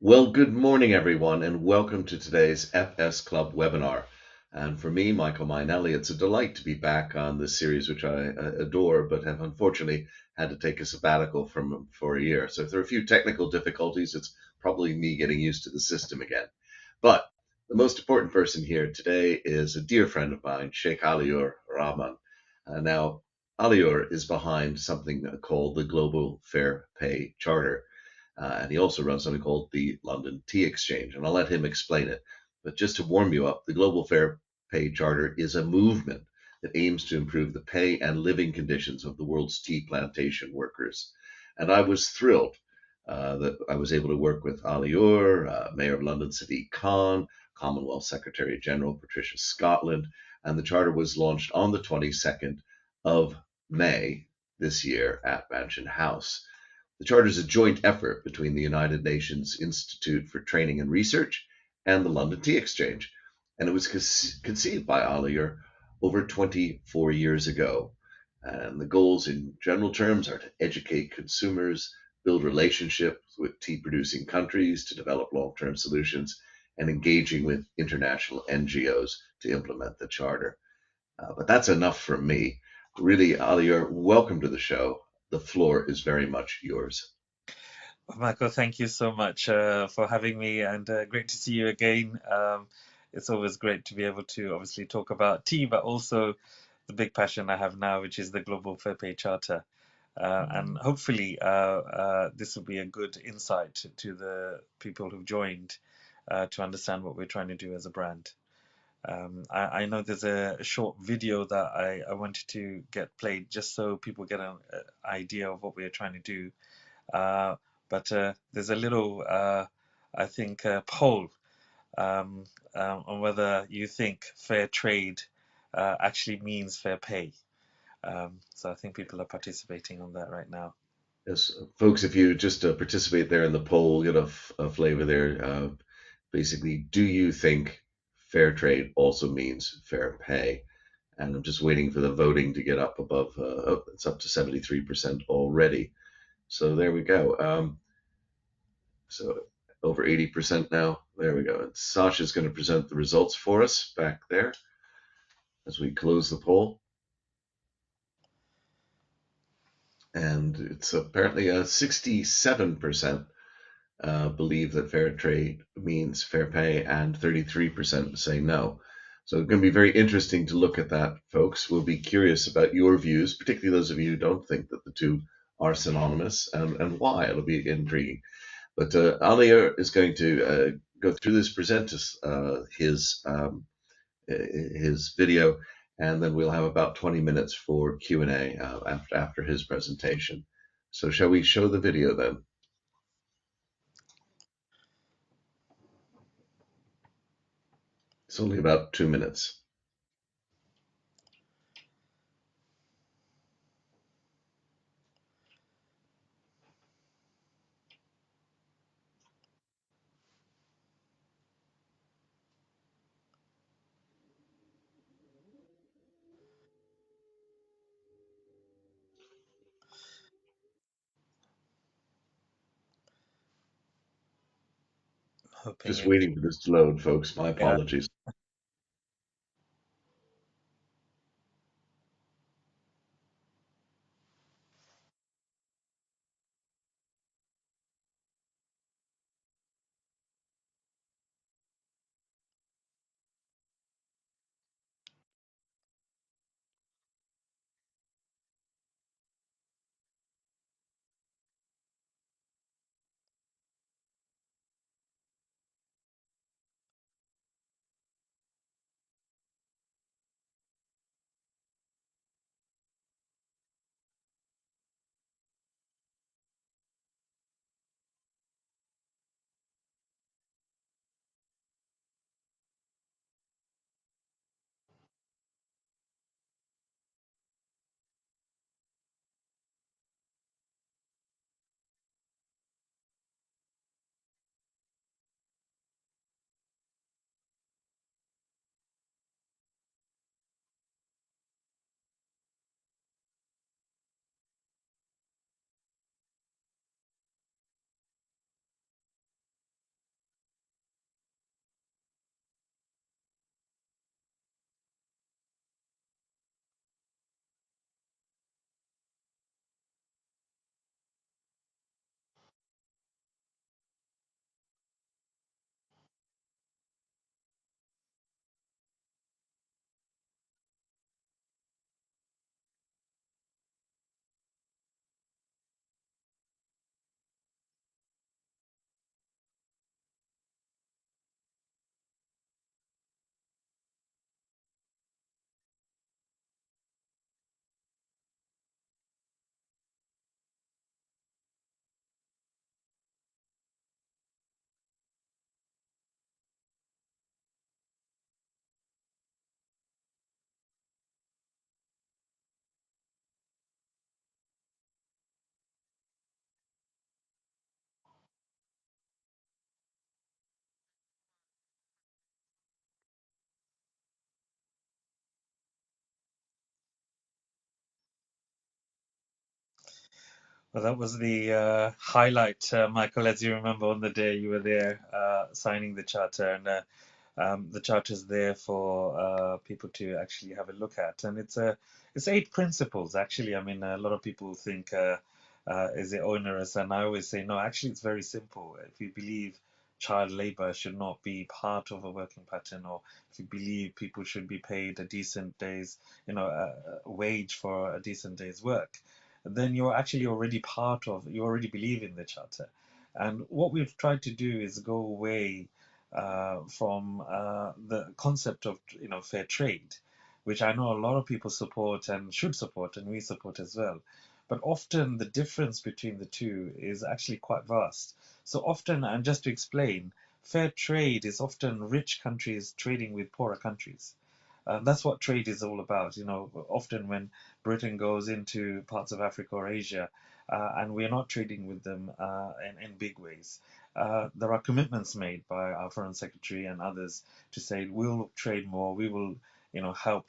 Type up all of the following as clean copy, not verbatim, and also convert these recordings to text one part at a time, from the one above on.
Well, good morning, everyone, and welcome to today's FS Club webinar. And for me, Michael Mainelli, it's a delight to be back on this series, which I adore, but have unfortunately had to take a sabbatical from for a year. So if there are a few technical difficulties, it's probably me getting used to the system again. But the most important person here today is a dear friend of mine, Sheikh Aliur Rahman. Now, Aliur is behind something called the Global Fair Pay Charter. And he also runs something called the London Tea Exchange, and I'll let him explain it. But just to warm you up, the Global Fair Pay Charter is a movement that aims to improve the pay and living conditions of the world's tea plantation workers. And I was thrilled that I was able to work with Ali Ur, Mayor of London Sadiq Khan, Commonwealth Secretary General Patricia Scotland, and the charter was launched on the 22nd of May this year at Mansion House. The Charter is a joint effort between the United Nations Institute for Training and Research and the London Tea Exchange, and it was conceived by Alier over 24 years ago. And the goals, in general terms, are to educate consumers, build relationships with tea producing countries to develop long term solutions, and engaging with international NGOs to implement the Charter. But that's enough from me. Really, Alier, welcome to the show. The floor is very much yours. Michael, thank you so much for having me, and great to see you again. It's always great to be able to obviously talk about tea, but also the big passion I have now, which is the Global Fair Pay Charter. And hopefully, this will be a good insight to the people who've joined to understand what we're trying to do as a brand. I know there's a short video that I wanted to get played just so people get an idea of what we're trying to do. Uh, but there's a little, I think, poll um, on whether you think fair trade actually means fair pay. So I think people are participating on that right now. Yes, folks, if you just participate there in the poll, get a flavor there. Basically, do you think fair trade also means fair pay? And I'm just waiting for the voting to get up above, it's up to 73% already. So there we go. So over 80% now. There we go. And Sasha's going to present the results for us back there as we close the poll. And it's apparently a 67% believe that fair trade means fair pay, and 33% say no. So it's going to be very interesting to look at that, folks. We'll be curious about your views, particularly those of you who don't think that the two are synonymous, and why. It'll be intriguing. But Alia is going to go through this, present us his video, and then we'll have about 20 minutes for Q&A after his presentation. So shall we show the video then? It's only about 2 minutes. Hoping Just it, waiting for this to load, folks. My yeah. apologies. Well, that was the highlight, Michael, as you remember on the day you were there signing the charter, and the charter is there for people to actually have a look at, and it's 8 principles actually. I mean, a lot of people think is it onerous, and I always say no. Actually, it's very simple. If you believe child labor should not be part of a working pattern, or if you believe people should be paid a decent day's, a wage for a decent day's work, then you're actually already part of. You already believe in the charter, and what we've tried to do is go away from the concept of fair trade, which I know a lot of people support and should support, and we support as well. But often the difference between the two is actually quite vast. So often, and just to explain, fair trade is often rich countries trading with poorer countries. That's what trade is all about. Often when Britain goes into parts of Africa or Asia, and we're not trading with them in big ways, there are commitments made by our Foreign Secretary and others to say we'll trade more, we will, help,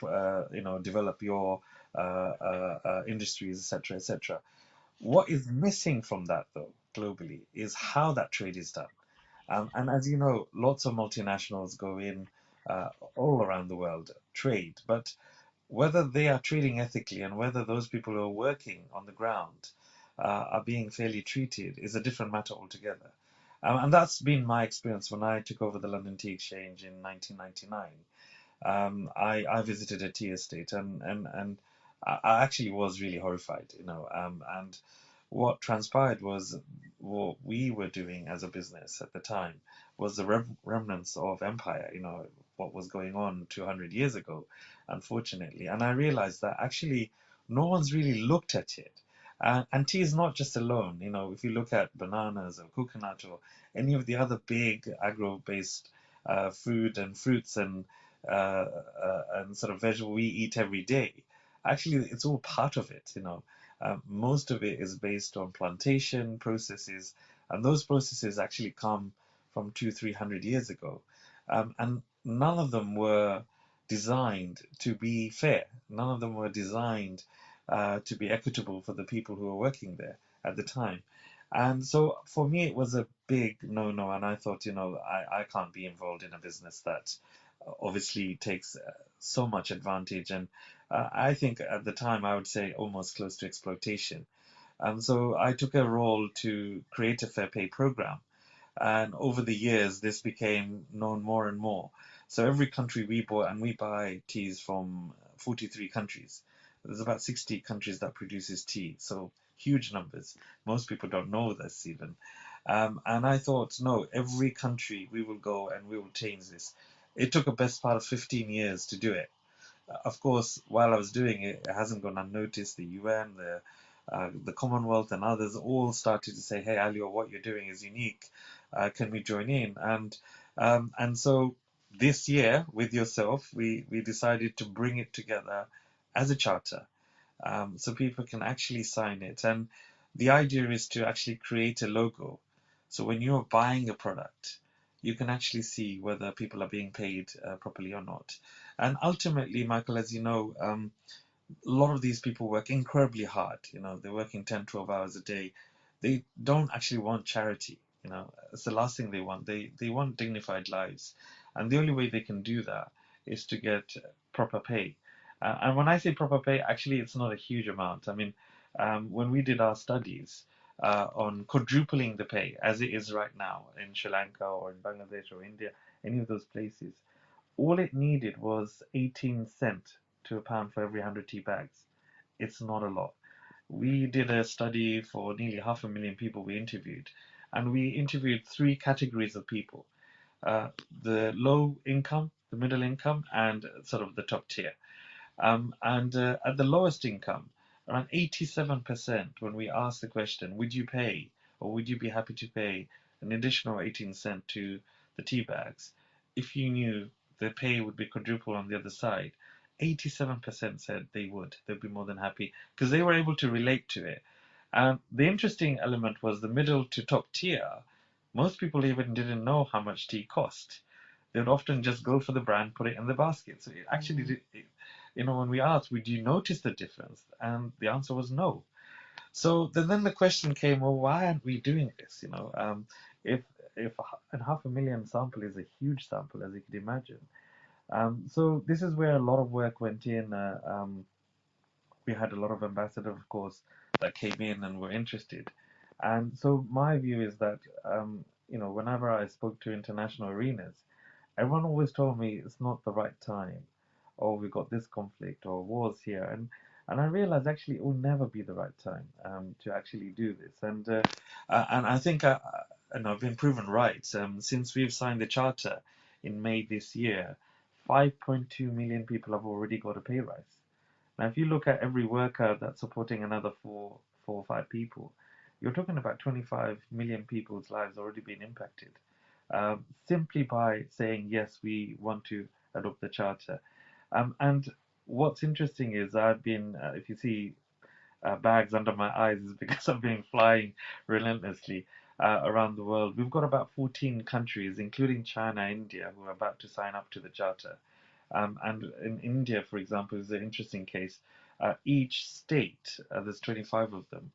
develop your industries, etc., etc. What is missing from that, though, globally, is how that trade is done. And as you know, lots of multinationals go in all around the world, trade, but whether they are trading ethically and whether those people who are working on the ground are being fairly treated is a different matter altogether. And that's been my experience when I took over the London Tea Exchange in 1999. I visited a tea estate, and I actually was really horrified, and what transpired was what we were doing as a business at the time was the remnants of empire, what was going on 200 years ago, unfortunately. And I realized that actually no one's really looked at it. And tea is not just alone. If you look at bananas or coconut or any of the other big agro-based food and fruits and sort of vegetable we eat every day, actually it's all part of it. Most of it is based on plantation processes, and those processes actually come from 300 years ago. And none of them were designed to be fair. None of them were designed to be equitable for the people who were working there at the time. And so for me, it was a big no-no, and I thought, I can't be involved in a business that obviously takes so much advantage, and I think at the time I would say almost close to exploitation. And so I took a role to create a fair pay program, and over the years this became known more and more. So every country we bought, and we buy teas from 43 countries. There's about 60 countries that produces tea, so huge numbers. Most people don't know this even. And I thought, no, every country we will go and we will change this. It took a best part of 15 years to do it. Of course, while I was doing it, it hasn't gone unnoticed. The UN, the Commonwealth, and others all started to say, "Hey, Alio, what you're doing is unique. Can we join in?" And so this year, with yourself, we decided to bring it together as a charter, so people can actually sign it. And the idea is to actually create a logo. So when you're buying a product, you can actually see whether people are being paid properly or not. And ultimately, Michael, as you know, a lot of these people work incredibly hard. They're working 10, 12 hours a day. They don't actually want charity. It's the last thing they want. They want dignified lives. And the only way they can do that is to get proper pay. And when I say proper pay, actually, it's not a huge amount. I mean, when we did our studies on quadrupling the pay as it is right now in Sri Lanka or in Bangladesh or India, any of those places, all it needed was 18 cent to a pound for every 100 tea bags. It's not a lot. We did a study for nearly 500,000 people we interviewed, and we interviewed three categories of people: the low income, the middle income, and sort of the top tier. And at the lowest income, around 87%, when we asked the question, would you pay or would you be happy to pay an additional 18 cent to the tea bags if you knew the pay would be quadruple on the other side? 87% said they would. They'd be more than happy because they were able to relate to it. And the interesting element was the middle to top tier. Most people even didn't know how much tea cost. They would often just go for the brand, put it in the basket. So it actually did, when we asked, would you notice the difference? And the answer was no. So then the question came, well, why aren't we doing this? If and 500,000 sample is a huge sample, as you can imagine. So this is where a lot of work went in. We had a lot of ambassadors, of course, that came in and were interested. And so my view is that, whenever I spoke to international arenas, everyone always told me it's not the right time, or we've got this conflict or wars here, and I realized actually it will never be the right time to actually do this, and I think and I've been proven right since we've signed the charter in May this year. 5.2 million people have already got a pay rise. Now, if you look at every worker that's supporting another four or five people, you're talking about 25 million people's lives already being impacted simply by saying, yes, we want to adopt the charter. And what's interesting is I've been, if you see bags under my eyes, is because I've been flying relentlessly around the world. We've got about 14 countries, including China, India, who are about to sign up to the charter. And in India, for example, is an interesting case. Each state, there's 25 of them,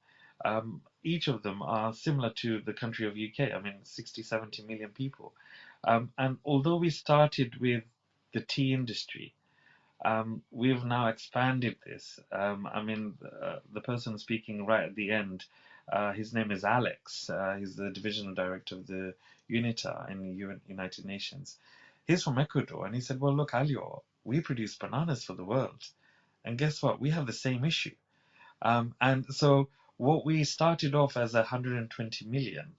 each of them are similar to the country of UK. I mean, 60, 70 million people. And although we started with the tea industry, we've now expanded this. The person speaking right at the end, his name is Alex. He's the divisional director of the UNITA in the United Nations. He's from Ecuador, and he said, "Well, look, Alio, we produce bananas for the world, and guess what? We have the same issue." And so, what we started off as 120 million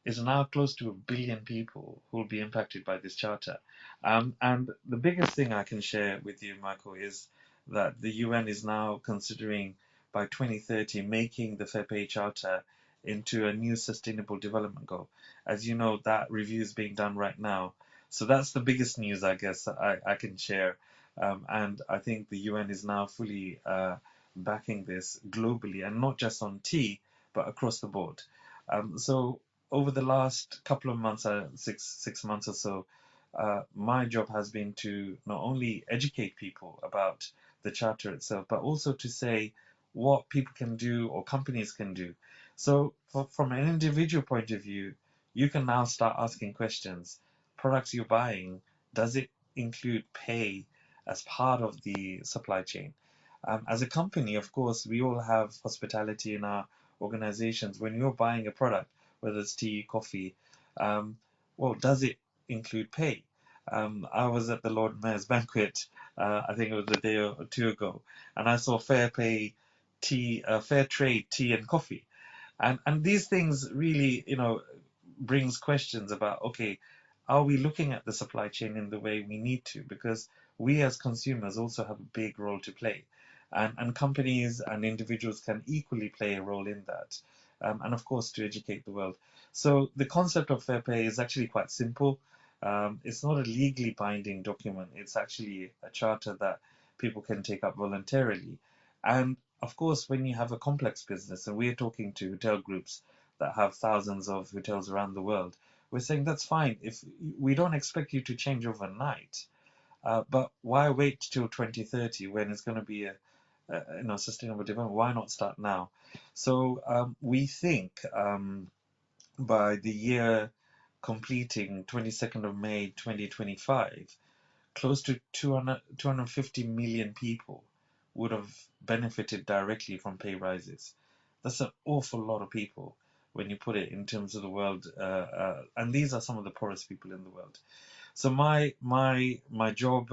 is now close to 1 billion people who will be impacted by this charter. And the biggest thing I can share with you, Michael, is that the UN is now considering by 2030 making the Fair Pay Charter into a new sustainable development goal. As you know, that review is being done right now. So that's the biggest news, I guess, I can share. And I think the UN is now fully backing this globally, and not just on tea, but across the board. So over the last couple of months, six months or so, my job has been to not only educate people about the charter itself, but also to say what people can do or companies can do. So, from an individual point of view, you can now start asking questions. Products you're buying, does it include pay as part of the supply chain? As a company, of course, we all have hospitality in our organizations. When you're buying a product, whether it's tea, coffee, um, well, does it include pay? I was at the Lord Mayor's banquet, I think it was a day or two ago, and I saw fair pay tea, fair trade tea and coffee, and these things really, brings questions about, okay, are we looking at the supply chain in the way we need to? Because we as consumers also have a big role to play, and companies and individuals can equally play a role in that, and of course to educate the world. So the concept of fair pay is actually quite simple. It's not a legally binding document. It's actually a charter that people can take up voluntarily. And of course, when you have a complex business, and we're talking to hotel groups that have thousands of hotels around the world, we're saying that's fine. If we don't expect you to change overnight, but why wait till 2030 when it's going to be a sustainable development? Why not start now? So we think by the year completing 22nd of May 2025, close to 250 million people would have benefited directly from pay rises. That's an awful lot of people when you put it in terms of the world, and these are some of the poorest people in the world. So my job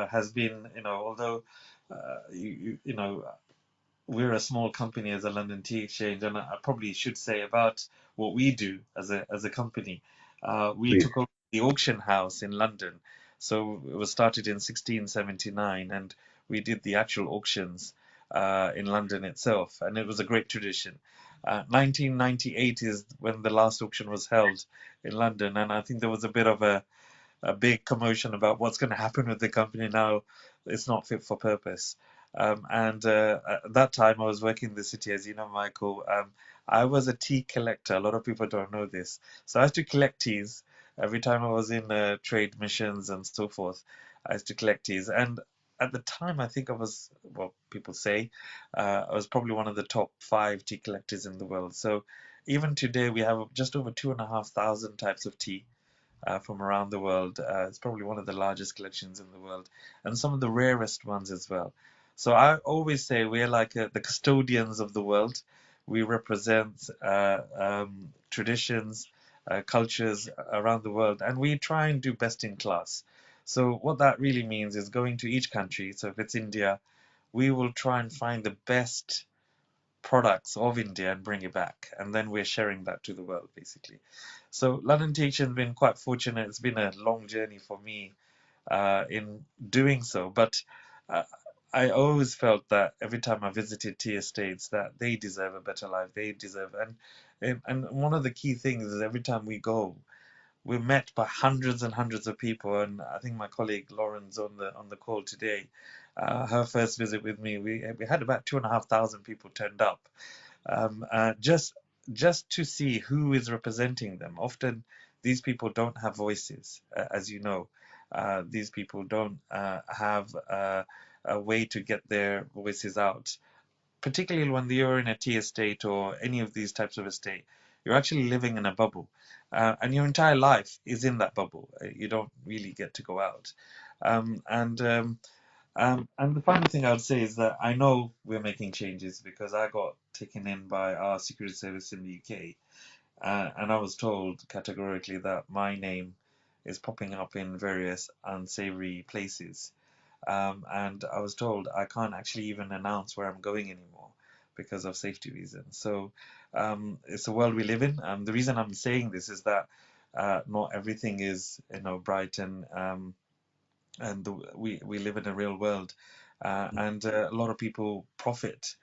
has been, although we're a small company as a London Tea Exchange, and I probably should say about what we do as a company. We Please. took over the auction house in London, so it was started in 1679, and we did the actual auctions in London itself, and it was a great tradition. 1998 is when the last auction was held in London, and I think there was a bit of a big commotion about what's going to happen with the company now. It's not fit for purpose. And at that time, I was working in the city, as you know, Michael. I was a tea collector. A lot of people don't know this. So I used to collect teas every time I was in trade missions and so forth. I used to collect teas. And at the time, I think I was, well, people say, I was probably one of the top five tea collectors in the world. So even today, we have just over 2,500 types of tea from around the world. It's probably one of the largest collections in the world, and some of the rarest ones as well. So I always say we're like the custodians of the world. We represent traditions, cultures around the world, and we try and do best in class. So what that really means is going to each country. So if it's India, we will try and find the best products of India and bring it back. And then we're sharing that to the world, basically. So London Teaching has been quite fortunate. It's been a long journey for me in doing so. But uh, I always felt that every time I visited tea estates, that they deserve a better life. They deserve, and one of the key things is every time we go, we're met by hundreds and hundreds of people, and I think my colleague Lauren's on the call today. Her first visit with me, we had about 2,500 people turned up, just to see who is representing them. Often these people don't have voices, as you know. These people don't have a way to get their voices out, particularly when you're in a tea estate or any of these types of estate. You're actually living in a bubble, and your entire life is in that bubble. You don't really get to go out. And the final thing I would say is that I know we're making changes because I got taken in by our security service in the UK, and I was told categorically that my name is popping up in various unsavory places. And I was told I can't actually even announce where I'm going anymore because of safety reasons. So it's the world we live in. The reason I'm saying this is that not everything is, bright and we live in a real world, and a lot of people profit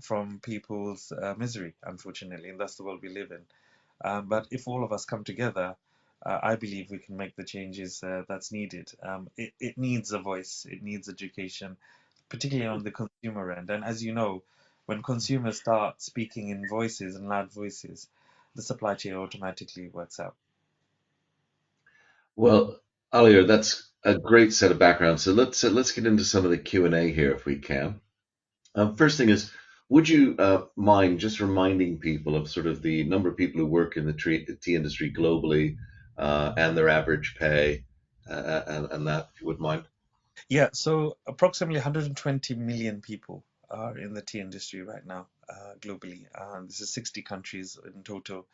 from people's misery, unfortunately, and that's the world we live in. But if all of us come together, I believe we can make the changes that's needed. It needs a voice, it needs education, particularly on the consumer end. And as you know, when consumers start speaking in voices and loud voices, the supply chain automatically works out. Well, Alier, that's a great set of backgrounds. So let's get into some of the Q&A here if we can. First thing is, would you mind just reminding people of sort of the number of people who work in the tea industry globally, and their average pay, and that, if you wouldn't mind? Yeah, so approximately 120 million people are in the tea industry right now, globally. This is 60 countries in total.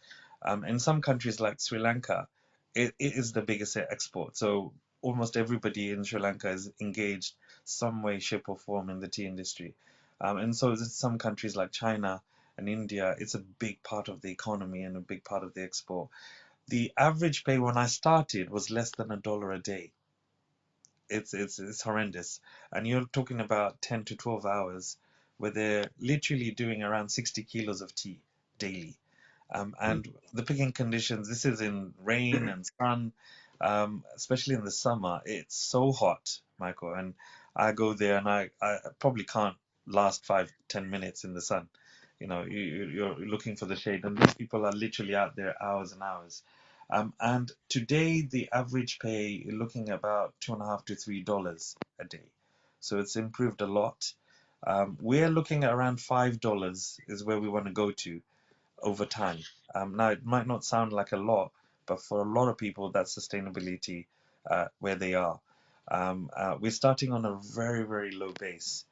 In some countries like Sri Lanka, it is the biggest export. So almost everybody in Sri Lanka is engaged some way, shape, or form in the tea industry. And so is some countries like China and India, it's a big part of the economy and a big part of the export. The average pay when I started was less than $1 a day. It's horrendous. And you're talking about 10 to 12 hours where they're literally doing around 60 kilos of tea daily. Mm. And the picking conditions, this is in rain and sun, especially in the summer. It's so hot, Michael. And I go there and I probably can't last 5, 10 minutes in the sun. You're looking for the shade, and these people are literally out there hours and hours. And today, the average pay, you're looking about $2.5 to $3 a day. So it's improved a lot. We're looking at around $5 is where we want to go to over time. Now, it might not sound like a lot, but for a lot of people, that's sustainability where they are. We're starting on a very, very low base.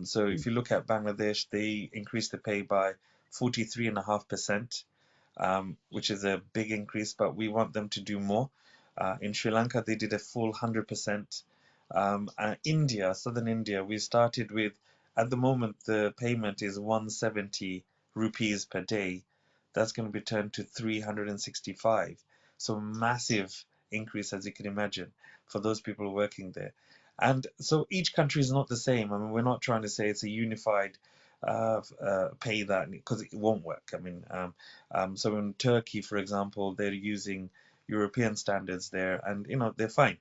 So if you look at Bangladesh, they increased the pay by 43.5%, which is a big increase, but we want them to do more. In Sri Lanka, they did a full 100%. India, southern India, we started with, at the moment, the payment is 170 rupees per day. That's going to be turned to 365. So massive increase, as you can imagine, for those people working there. And so each country is not the same. I mean, we're not trying to say it's a unified pay that, because it won't work. I mean, so in Turkey, for example, they're using European standards there, and they're fine.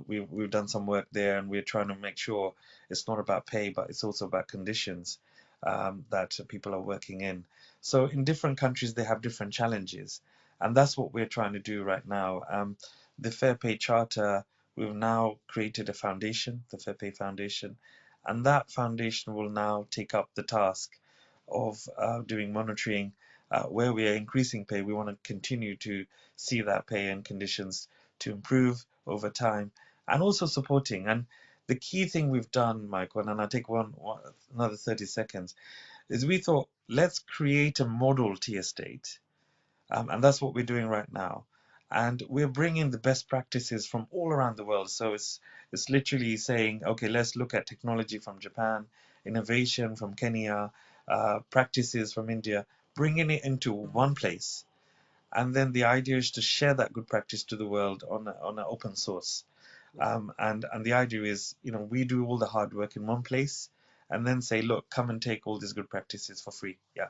We've done some work there, and we're trying to make sure it's not about pay, but it's also about conditions that people are working in. So in different countries, they have different challenges, and that's what we're trying to do right now. The Fair Pay Charter, we've now created a foundation, the Fair Pay Foundation, and that foundation will now take up the task of doing monitoring. Where we are increasing pay, we want to continue to see that pay and conditions to improve over time, and also supporting. And the key thing we've done, Michael, and I'll take another 30 seconds, is we thought, let's create a model tea estate, and that's what we're doing right now. And we're bringing the best practices from all around the world. So it's literally saying, okay, let's look at technology from Japan, innovation from Kenya, practices from India, bringing it into one place. And then the idea is to share that good practice to the world on an open source. And the idea is, we do all the hard work in one place, and then say, look, come and take all these good practices for free. Yeah.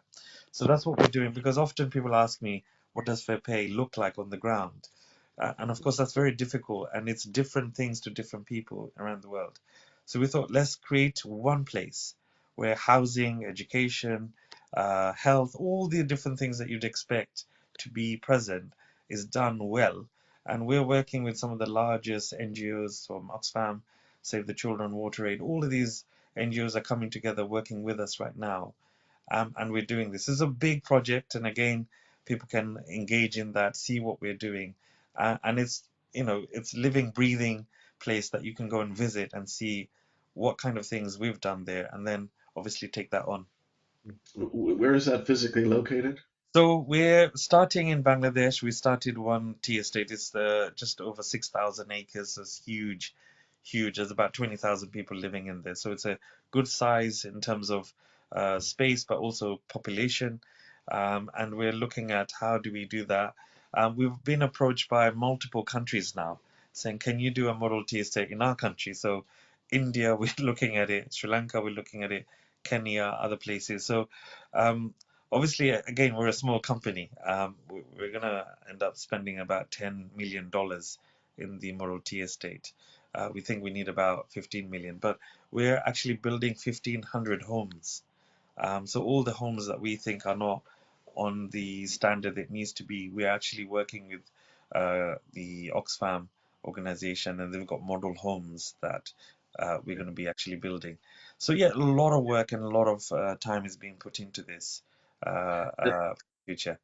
So that's what we're doing, because often people ask me, what does fair pay look like on the ground? And of course, that's very difficult, and it's different things to different people around the world. So we thought, let's create one place where housing, education, health, all the different things that you'd expect to be present is done well. And we're working with some of the largest NGOs from Oxfam, Save the Children, WaterAid. All of these NGOs are coming together, working with us right now, and we're doing this. This is a big project, and again, people can engage in that, see what we're doing, and it's living, breathing place that you can go and visit and see what kind of things we've done there, and then obviously take that on. Where is that physically located? So we're starting in Bangladesh. We started one tea estate. It's just over 6,000 acres. It's huge, huge. There's about 20,000 people living in there. So it's a good size in terms of space, but also population. And we're looking at how do we do that. We've been approached by multiple countries now saying, can you do a model tea estate in our country? So India, we're looking at it. Sri Lanka, we're looking at it. Kenya, other places. So um, obviously, again, we're a small company. We're going to end up spending about $10 million in the Model T estate. We think we need about 15 million, but we're actually building 1,500 homes. So all the homes that we think are not on the standard it needs to be, we're actually working with the Oxfam organization, and they've got model homes that we're going to be actually building. So yeah, a lot of work and a lot of time is being put into this future.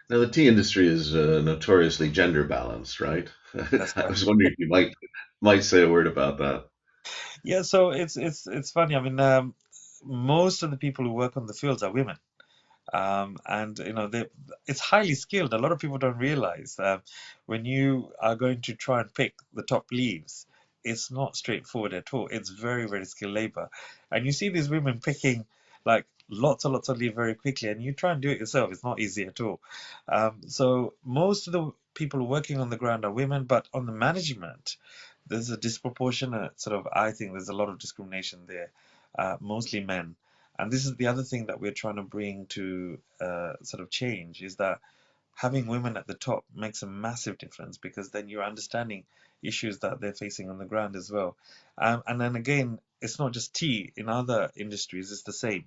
Now, the tea industry is notoriously gender balanced, right? That's I right. was wondering if you might say a word about that. Yeah, so it's funny. I mean, most of the people who work on the fields are women. And it's highly skilled. A lot of people don't realize when you are going to try and pick the top leaves, it's not straightforward at all. It's very, very skilled labor, and you see these women picking like lots and lots of leaves very quickly, and you try and do it yourself. It's not easy at all. So most of the people working on the ground are women, but on the management, there's a disproportionate sort of. I think there's a lot of discrimination there, mostly men. And this is the other thing that we're trying to bring to sort of change, is that having women at the top makes a massive difference, because then you're understanding issues that they're facing on the ground as well. And then again, it's not just tea. In other industries, it's the same.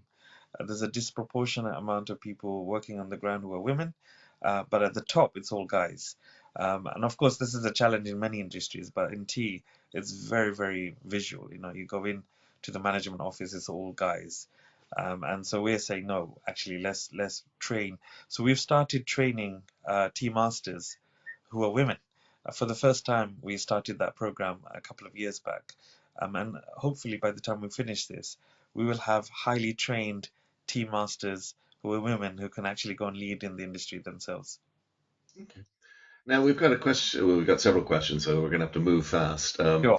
There's a disproportionate amount of people working on the ground who are women, but at the top, it's all guys. And of course, this is a challenge in many industries, but in tea, it's very, very visual. You go in to the management office, it's all guys. And so we're saying, no, actually, let's train. So we've started training tea masters who are women. For the first time, we started that program a couple of years back. And hopefully, by the time we finish this, we will have highly trained tea masters who are women who can actually go and lead in the industry themselves. Okay. Now we've got a question. Well, we've got several questions, so we're going to have to move fast. Sure.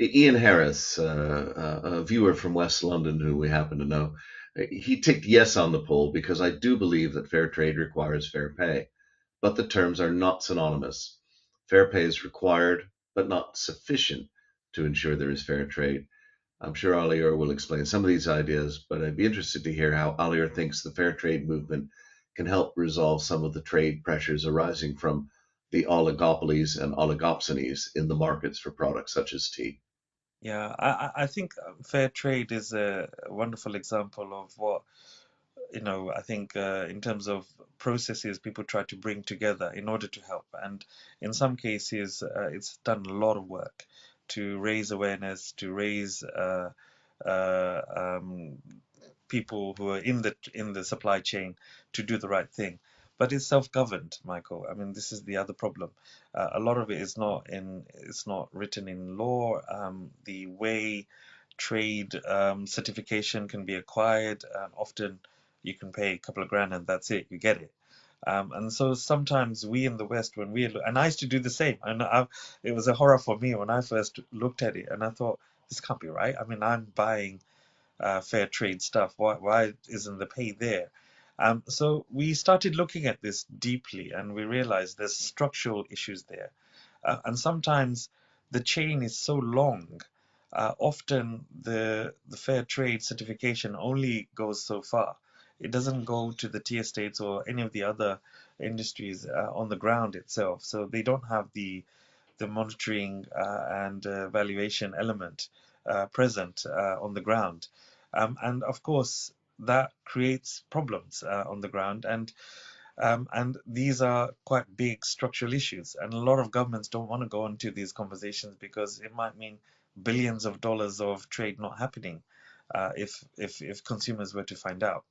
Ian Harris, a viewer from West London who we happen to know, he ticked yes on the poll because I do believe that fair trade requires fair pay, but the terms are not synonymous. Fair pay is required, but not sufficient to ensure there is fair trade. I'm sure Alier will explain some of these ideas, but I'd be interested to hear how Alier thinks the fair trade movement can help resolve some of the trade pressures arising from the oligopolies and oligopsonies in the markets for products such as tea. Yeah, I think fair trade is a wonderful example of what I think in terms of processes, people try to bring together in order to help. And in some cases, it's done a lot of work to raise awareness, to raise uh, um, people who are in the supply chain to do the right thing. But it's self-governed, Michael. I mean, this is the other problem. A lot of it is it's not written in law. The way trade certification can be acquired, often you can pay a couple of grand and that's it, you get it. And so sometimes we in the West, when and I used to do the same, and it was a horror for me when I first looked at it, and I thought, this can't be right. I mean, I'm buying fair trade stuff. Why isn't the pay there? So we started looking at this deeply, and we realized there's structural issues there. And sometimes the chain is so long. Often the fair trade certification only goes so far. It doesn't go to the tea estates or any of the other industries on the ground itself. So they don't have the monitoring and valuation element present on the ground. And of course, that creates problems on the ground. And these are quite big structural issues. And a lot of governments don't want to go into these conversations because it might mean billions of dollars of trade not happening if consumers were to find out.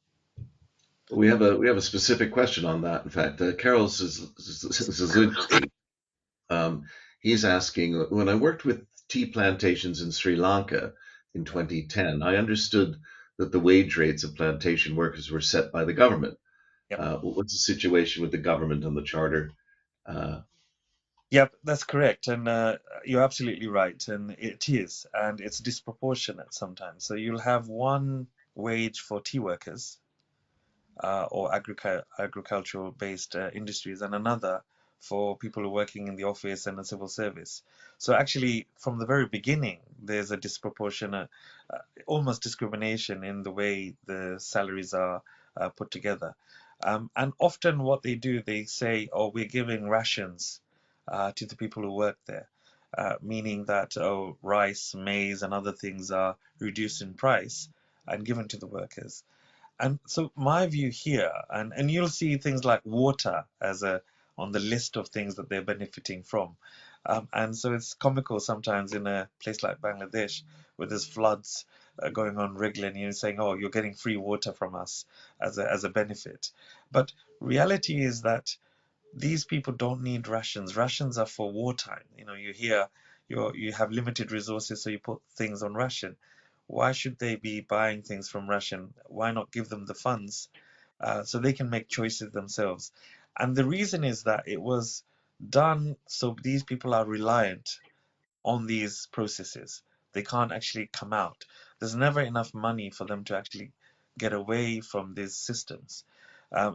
We have a specific question on that. In fact, Carol Suzuki, um, he's asking, when I worked with tea plantations in Sri Lanka in Yeah. 2010, I understood that the wage rates of plantation workers were set by the government. Yep. What's the situation with the government and the charter? Uh, Yep, that's correct. And you're absolutely right. And it is. And it's disproportionate sometimes. So you'll have one wage for tea workers or agricultural based industries, and another for people who are working in the office and the civil service. So actually, from the very beginning, there's a disproportionate, almost discrimination in the way the salaries are put together. And often what they do, they say, oh, we're giving rations to the people who work there. Meaning that rice, maize, and other things are reduced in price and given to the workers. And so my view here, and you'll see things like water as a on the list of things that they're benefiting from. And so it's comical sometimes in a place like Bangladesh where there's floods going on regularly, and you're saying, "Oh, you're getting free water from us as a benefit." But reality is that these people don't need rations. Rations are for wartime. You hear you have limited resources, so you put things on ration. Why should they be buying things from ration? Why not give them the funds so they can make choices themselves? And the reason is that it was done so these people are reliant on these processes. They can't actually come out. There's never enough money for them to actually get away from these systems.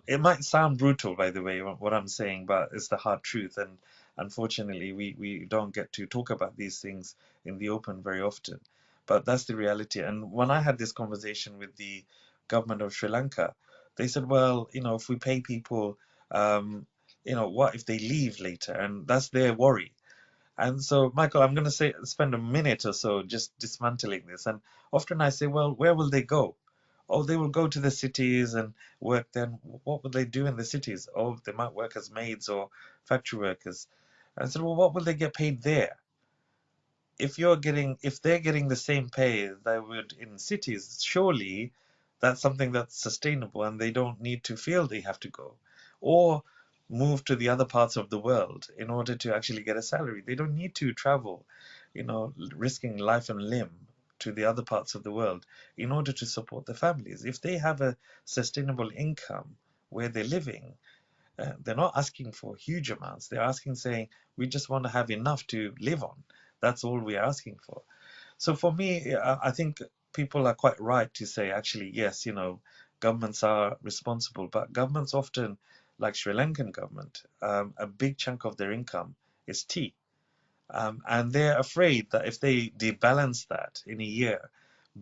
It might sound brutal, by the way, what I'm saying, but it's the hard truth. And unfortunately, we don't get to talk about these things in the open very often. But that's the reality. And when I had this conversation with the government of Sri Lanka, they said, well, if we pay people, what if they leave later? And that's their worry. And so, Michael, I'm going to spend a minute or so just dismantling this. And often I say, well, where will they go? Oh, they will go to the cities and work. Then what will they do in the cities? Oh, they might work as maids or factory workers. And I said, well, what will they get paid there? If they're getting the same pay they would in cities, surely that's something that's sustainable and they don't need to feel they have to go or move to the other parts of the world in order to actually get a salary. They don't need to travel, risking life and limb to the other parts of the world in order to support their families. If they have a sustainable income where they're living, they're not asking for huge amounts. They're asking, saying, we just want to have enough to live on. That's all we're asking for. So for me, I think people are quite right to say, actually, yes, governments are responsible, but governments often, like Sri Lankan government, a big chunk of their income is tea. And they're afraid that if they debalance that in a year,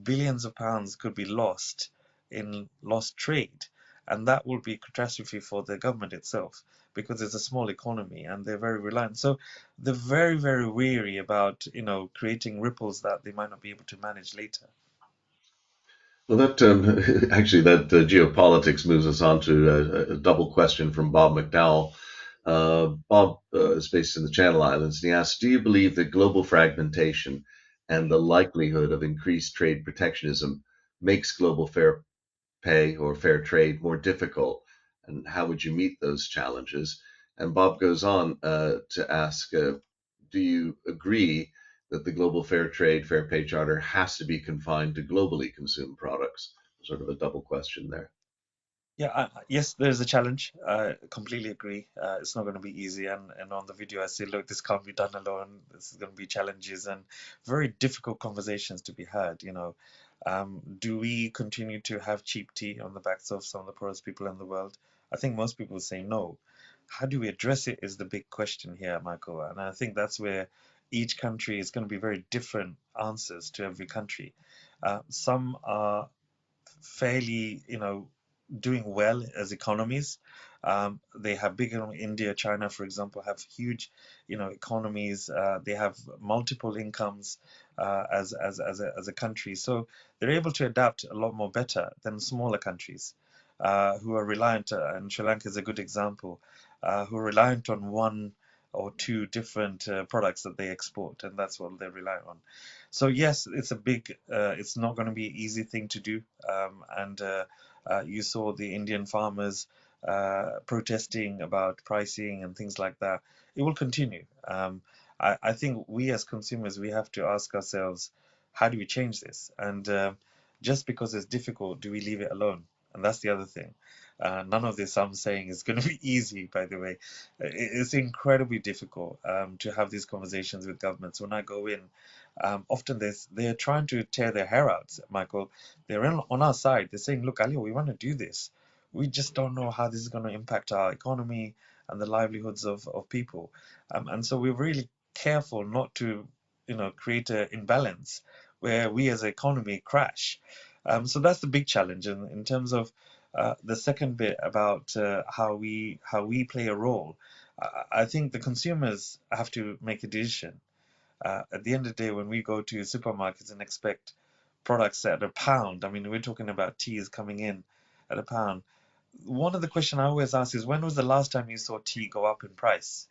billions of pounds could be lost in lost trade. And that will be catastrophe for the government itself because it's a small economy and they're very reliant. So they're very, very weary about, creating ripples that they might not be able to manage later. Well, that actually that geopolitics moves us on to a double question from Bob McDowell. Bob is based in the Channel Islands, and he asks, "Do you believe that global fragmentation and the likelihood of increased trade protectionism makes global fair pay or fair trade more difficult? And how would you meet those challenges?" And Bob goes on to ask, "Do you agree that the Global Fair Trade, Fair Pay Charter has to be confined to globally consumed products?" Sort of a double question there. Yeah, yes, there's a challenge. I completely agree. It's not going to be easy. And on the video, I say, look, this can't be done alone. This is going to be challenges and very difficult conversations to be had. Do we continue to have cheap tea on the backs of some of the poorest people in the world? I think most people say no. How do we address it is the big question here, Michael. And I think that's where each country is going to be very different answers to every country. Some are fairly, doing well as economies. They have big, India, China, for example, have huge, economies. They have multiple incomes as a country, so they're able to adapt a lot more better than smaller countries who are reliant. And Sri Lanka is a good example, who are reliant on one or two different products that they export, and that's what they rely on. So yes, it's not going to be an easy thing to do, and you saw the Indian farmers protesting about pricing and things like that. It will continue. I think we as consumers, we have to ask ourselves, how do we change this? And just because it's difficult, do we leave it alone? And that's the other thing. None of this I'm saying is going to be easy, by the way. It's incredibly difficult to have these conversations with governments. When I go in, often they're trying to tear their hair out, Michael. They're on our side. They're saying, look, Ali, we want to do this. We just don't know how this is going to impact our economy and the livelihoods of people. And so we're really careful not to, create an imbalance where we as an economy crash. So that's the big challenge. And in terms of the second bit about how we play a role, I think the consumers have to make a decision. At the end of the day, when we go to supermarkets and expect products at a pound, I mean, we're talking about teas coming in at a pound. One of the questions I always ask is, when was the last time you saw tea go up in price?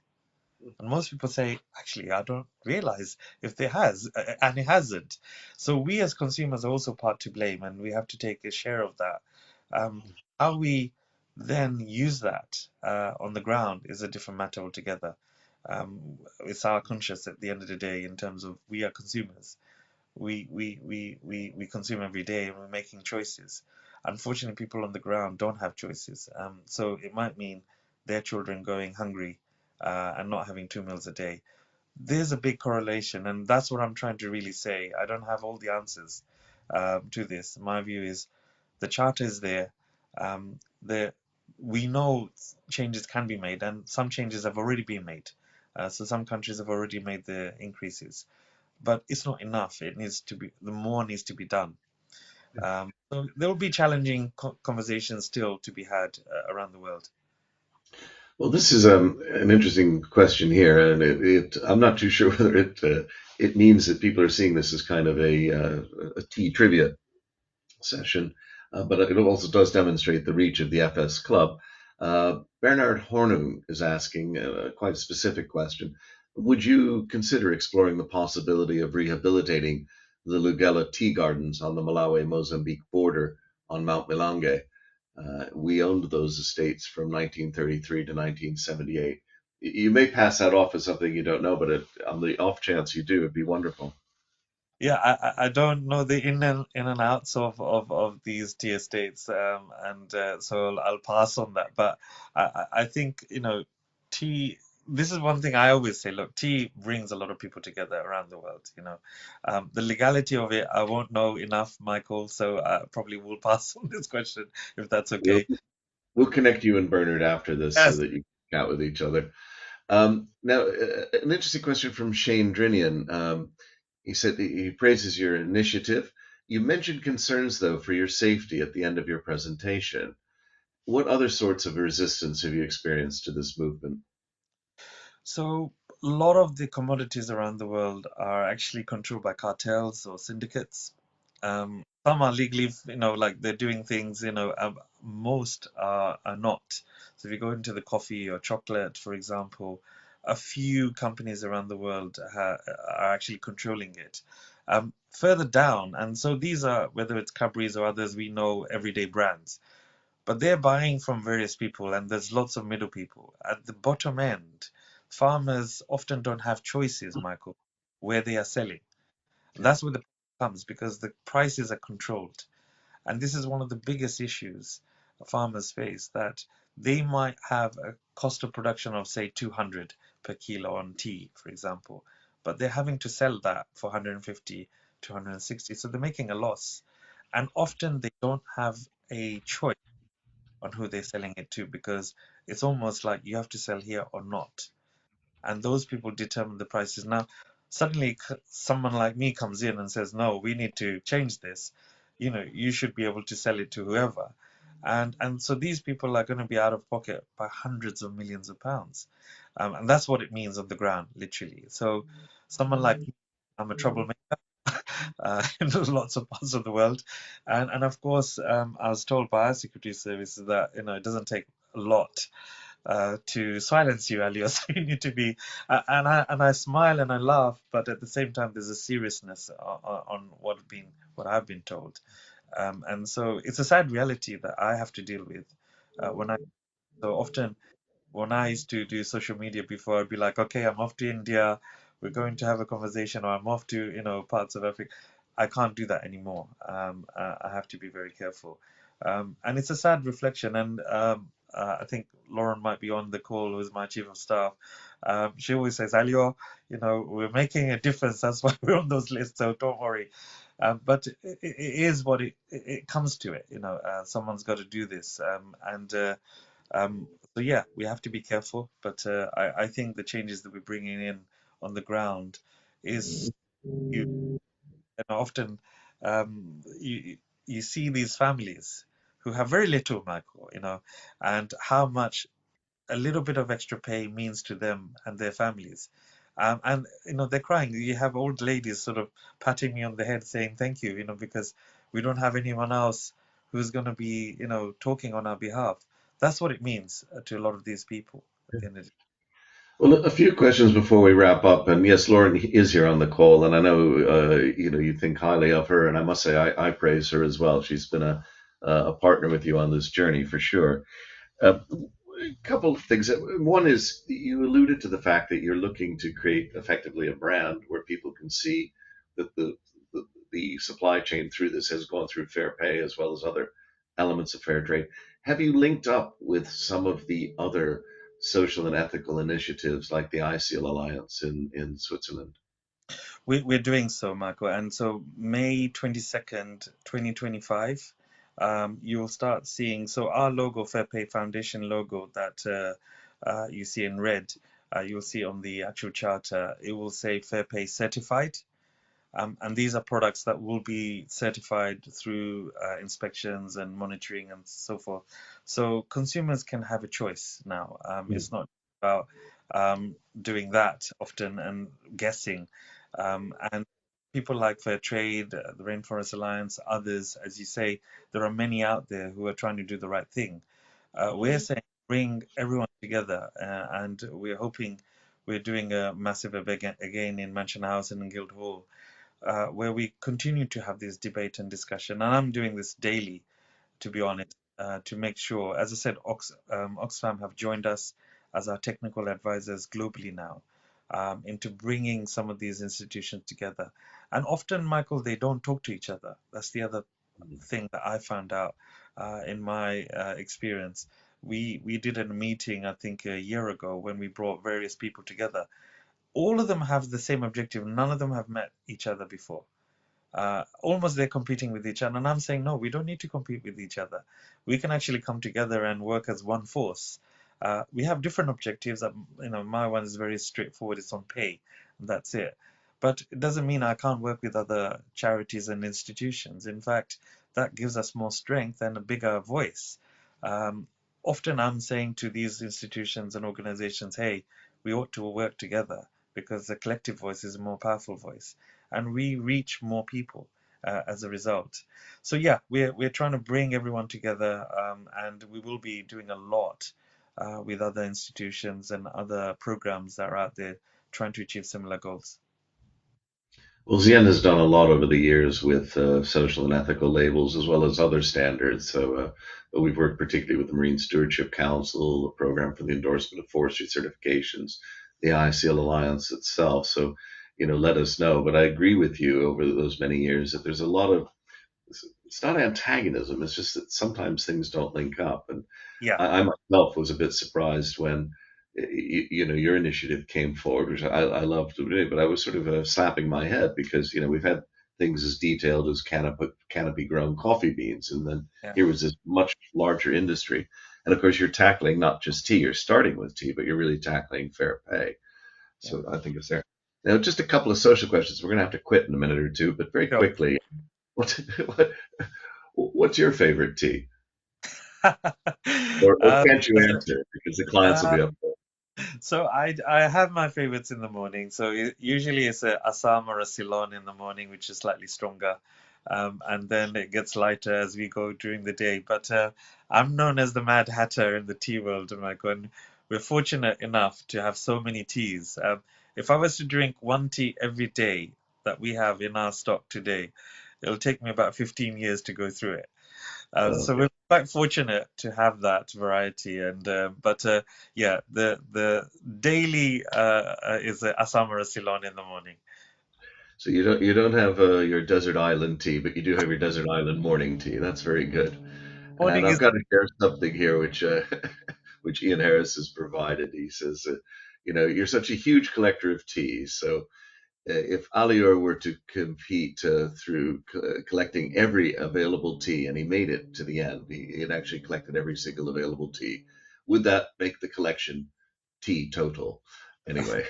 And most people say, actually, I don't realize if there has, and it hasn't. So we as consumers are also part to blame, and we have to take a share of that. Um, how we then use that on the ground is a different matter altogether. It's our conscience at the end of the day in terms of we are consumers. We consume every day and we're making choices. Unfortunately, people on the ground don't have choices. So it might mean their children going hungry and not having 2 meals a day. There's a big correlation, and that's what I'm trying to really say. I don't have all the answers to this. My view is the charter is there. The We know changes can be made, and some changes have already been made. So some countries have already made the increases, but it's not enough. It needs to be the more needs to be done. So there will be challenging conversations still to be had around the world. Well, this is an interesting question here, and I'm not too sure whether it means that people are seeing this as kind of a tea trivia session, but it also does demonstrate the reach of the FS Club. Bernard Hornung is asking quite a specific question. Would you consider exploring the possibility of rehabilitating the Lugela tea gardens on the Malawi-Mozambique border on Mount Milange? We owned those estates from 1933 to 1978. You may pass that off as something you don't know, but on the off chance you do, it'd be wonderful. Yeah, I don't know the in and outs of these tea estates, and so I'll pass on that. But I think, tea. This is one thing I always say. Look, tea brings a lot of people together around the world. The legality of it, I won't know enough, Michael. So I probably will pass on this question if that's We'll, okay. we'll connect you and Bernard after this so Yes. that you can chat with each other. Now, an interesting question from Shane Drinian. He said he praises your initiative. You mentioned concerns, though, for your safety at the end of your presentation. What other sorts of resistance have you experienced to this movement? So a lot of the commodities around the world are actually controlled by cartels or syndicates. some are legally, like they're doing things, most are not. So if you go into the coffee or chocolate, for example, a few companies around the world are actually controlling it. Further down, and so these are, whether it's Cadbury's or others, we know everyday brands, but they're buying from various people, and there's lots of middle people. At the bottom end, farmers often don't have choices, Michael, where they are selling. And Yeah. that's where the problem comes, because the prices are controlled. And this is one of the biggest issues farmers face, that they might have a cost of production of, say, 200 per kilo on tea, for example, but they're having to sell that for 150 to 160. So they're making a loss. And often they don't have a choice on who they're selling it to, because it's almost like you have to sell here or not, and those people determine the prices. Now, suddenly someone like me comes in and says, "No, we need to change this. You should be able to sell it to whoever," and so these people are going to be out of pocket by hundreds of millions of pounds, and that's what it means on the ground, literally. So, someone like me, I'm a troublemaker in lots of parts of the world, and of course, I was told by our security services that it doesn't take a lot to silence you, Alios. You need to be, and I smile and I laugh, but at the same time, there's a seriousness on what I've been told, and so it's a sad reality that I have to deal with when I so often when I used to do social media before, I'd be like, okay, I'm off to India, we're going to have a conversation, or I'm off to, parts of Africa. I can't do that anymore. I have to be very careful. And it's a sad reflection. And I think Lauren might be on the call, who's my chief of staff. She always says, Alio, we're making a difference. That's why we're on those lists. So don't worry. But it is what it comes to it. Someone's got to do this. Um, so yeah, we have to be careful, but I think the changes that we're bringing in on the ground is you, often you see these families who have very little, Michael, and how much a little bit of extra pay means to them and their families. And they're crying. You have old ladies sort of patting me on the head saying thank you, because we don't have anyone else who's going to be, talking on our behalf. That's what it means to a lot of these people at the end of the day. Well, a few questions before we wrap up. And yes, Lauren is here on the call, and I know you think highly of her, and I must say I praise her as well. She's been a partner with you on this journey for sure. A couple of things. One is you alluded to the fact that you're looking to create effectively a brand where people can see that the supply chain through this has gone through fair pay as well as other elements of fair trade. Have you linked up with some of the other social and ethical initiatives like the ICL Alliance in Switzerland? We're doing so, Marco. And so May 22nd, 2025, you'll start seeing, so our logo, Fair Pay Foundation logo that you see in red, you'll see on the actual charter, it will say Fair Pay Certified. And these are products that will be certified through inspections and monitoring and so forth. So consumers can have a choice now. It's not about doing that often and guessing. And people like Fair Trade, the Rainforest Alliance, others, as you say, there are many out there who are trying to do the right thing. We're saying bring everyone together, and we're hoping we're doing a massive event again in Mansion House and in Guildhall, where we continue to have this debate and discussion. And I'm doing this daily, to be honest, to make sure, as I said, Oxfam have joined us as our technical advisors globally now, into bringing some of these institutions together. And often, Michael, they don't talk to each other. That's the other thing that I found out in my experience. We did a meeting, I think, a year ago when we brought various people together. All of them have the same objective. None of them have met each other before. Almost they're competing with each other. And I'm saying, no, we don't need to compete with each other. We can actually come together and work as one force. We have different objectives. My one is very straightforward. It's on pay. And that's it. But it doesn't mean I can't work with other charities and institutions. In fact, that gives us more strength and a bigger voice. Um, Often I'm saying to these institutions and organizations, hey, we ought to work together because the collective voice is a more powerful voice and we reach more people. as a result. So yeah, we're trying to bring everyone together, and we will be doing a lot with other institutions and other programs that are out there trying to achieve similar goals. Well, Zien has done a lot over the years with social and ethical labels as well as other standards. But we've worked particularly with the Marine Stewardship Council, the program for the endorsement of forestry certifications, the ICL Alliance itself. So, let us know. But I agree with you over those many years that there's a lot of it's not antagonism. It's just that sometimes things don't link up. And Yeah, I myself was a bit surprised when your initiative came forward, which I loved to do, but I was sort of slapping my head because we've had things as detailed as canopy grown coffee beans, and then yeah, here was this much larger industry. And of course, you're tackling not just tea. You're starting with tea, but you're really tackling fair pay. yeah. So I think it's there. Now, just a couple of social questions. We're going to have to quit in a minute or two, but very Sure. quickly, what, what what's your favorite tea? Or Uh, can't you answer because the clients will uh, be up there? So I have my favorites in the morning. So usually it's a Assam or a Ceylon in the morning, which is slightly stronger, and then it gets lighter as we go during the day. But I'm known as the Mad Hatter in the tea world, Michael, and we're fortunate enough to have so many teas. If I was to drink one tea every day that we have in our stock today, it'll take me about 15 years to go through it. So Okay. we're quite fortunate to have that variety, and but yeah, the daily is Assam or Ceylon in the morning. So you don't have your desert island tea, but you do have your desert island morning tea. That's very good. And Morning I've is got to share something here, which which Ian Harris has provided. He says, you're such a huge collector of teas. So if Alior were to compete through collecting every available tea, and he made it to the end, he had actually collected every single available tea, would that make the collection tea total? Anyway,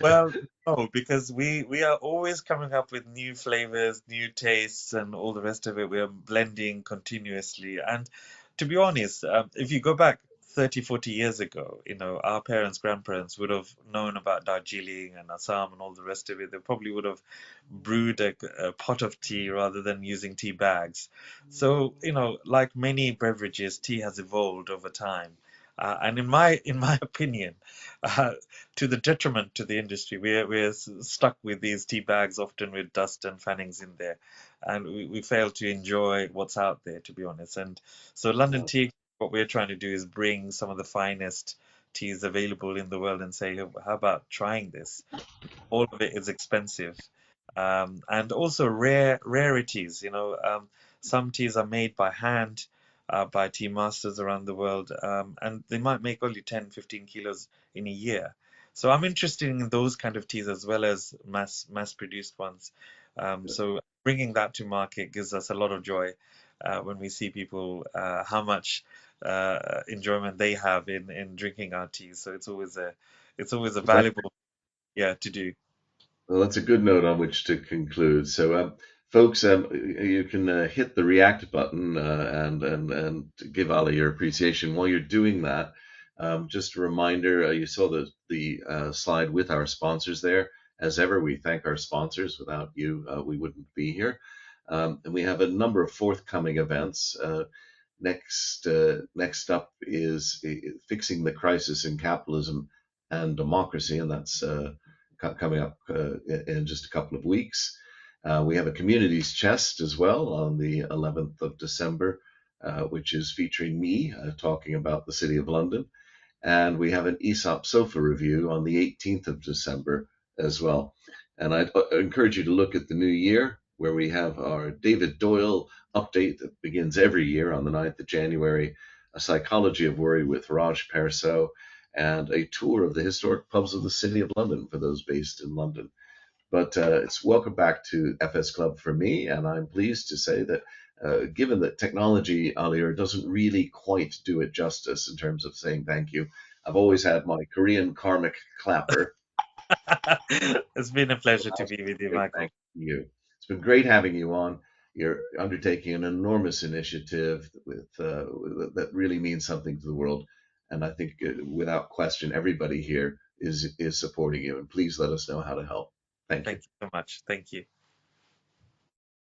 Well, no, because we are always coming up with new flavors, new tastes, and all the rest of it. We are blending continuously. And to be honest, if you go back 30, 40 years ago, our parents, grandparents would have known about Darjeeling and Assam and all the rest of it. They probably would have brewed a pot of tea rather than using tea bags. So, like many beverages, tea has evolved over time. And in my opinion, uh, to the detriment to the industry. We're stuck with these tea bags, often with dust and fannings in there, and we fail to enjoy what's out there, to be honest. And so London Tea, what we're trying to do is bring some of the finest teas available in the world and say, how about trying this? All of it is expensive. And also rarities. Some teas are made by hand by tea masters around the world, and they might make only 10, 15 kilos in a year. So I'm interested in those kind of teas as well as mass produced ones. So bringing that to market gives us a lot of joy when we see people how much enjoyment they have in drinking our teas. So it's always a valuable, yeah, to do. well, that's a good note on which to conclude. So, folks, you can hit the react button and give Ali your appreciation. While you're doing that, just a reminder: you saw the slide with our sponsors there. As ever, we thank our sponsors. Without you, we wouldn't be here. And we have a number of forthcoming events. Next up is fixing the crisis in capitalism and democracy, and that's coming up in just a couple of weeks. We have a communities chest as well on the 11th of December, which is featuring me talking about the City of London. And we have an ESOP sofa review on the 18th of December as well. And I encourage you to look at the new year where we have our David Doyle update that begins every year on the 9th of January, a psychology of worry with Raj Perso, and a tour of the historic pubs of the City of London for those based in London. But it's welcome back to FS Club for me, and I'm pleased to say that given that technology, Alier, doesn't really quite do it justice in terms of saying thank you, I've always had my Korean karmic clapper. It's been a pleasure to I'll be with you, say thank Michael. you. It's been great having you on. You're undertaking an enormous initiative that really means something to the world, and I think without question, everybody here is supporting you. And please let us know how to help. Thank you. Thank you so much. Thank you.